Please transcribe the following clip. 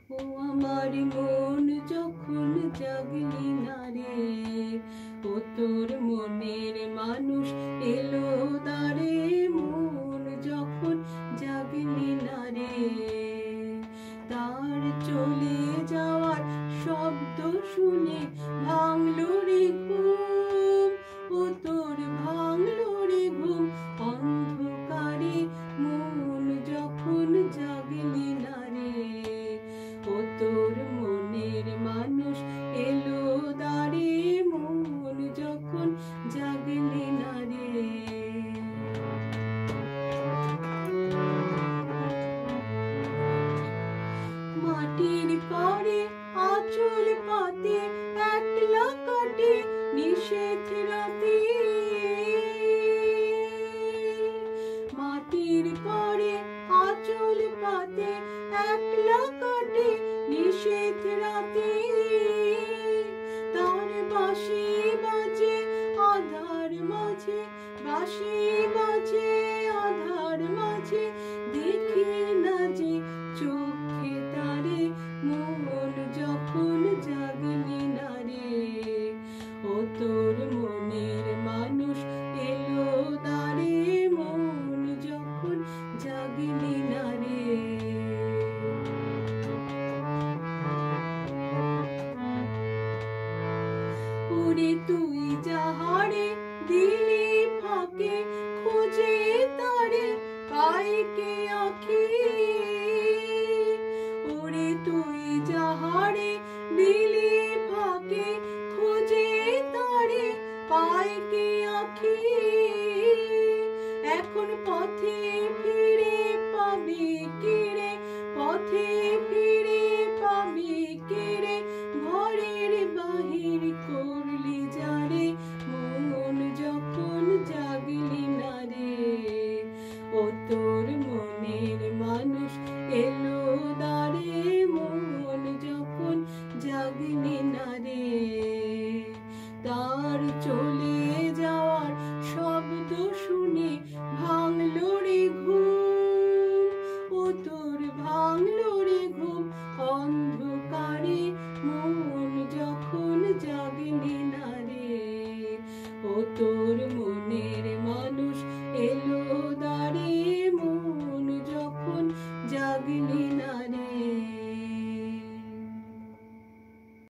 ও আমার মন যখন জাগলি না রে, ও তোর মনের মানুষ এলো দ্বারে, মন যখন জাগলি না রে। তার চলে যাওয়ার শব্দ শুনে ভাঙলো রে ঘুম, ও তোর ভাঙলো রে ঘুম অন্ধকারে, মন যখন জাগলি না রে। ও তোর মনের মানুষ এলো দ্বারে, মন যখন জাগলি না রে। মাটির পাড়ে আঁচল পাতে একলা কাটে নিষেধ রাতে, মাটির পাড়ে আঁচল পাতে একলা কাটে নিষেধ রাতে। তার বাঁশি বাজে আধার মাঝে, বাঁশি বাজে আধার মাঝে, দেখি না যে চোখে তারে, মন যখন জাগলি না রে। ও তোর মনের মানুষ এলো দ্বারে, মন যখন জাগলি না রে। ওরে তুই যাহারে দিলি ফাঁকে, খুঁজে তারে পায় কে আঁখি। ওরে তুই যাহারে দিলি ফাঁকে, খুঁজে তারে পায় কে আঁখি। এখন পথে ফিরে পাবি কি রে, পথে ফিরে পাবি কি রে, ঘরের বাহির করলি যারে, মন যখন জাগলি না রে। ও তোর মনের মানুষ এলো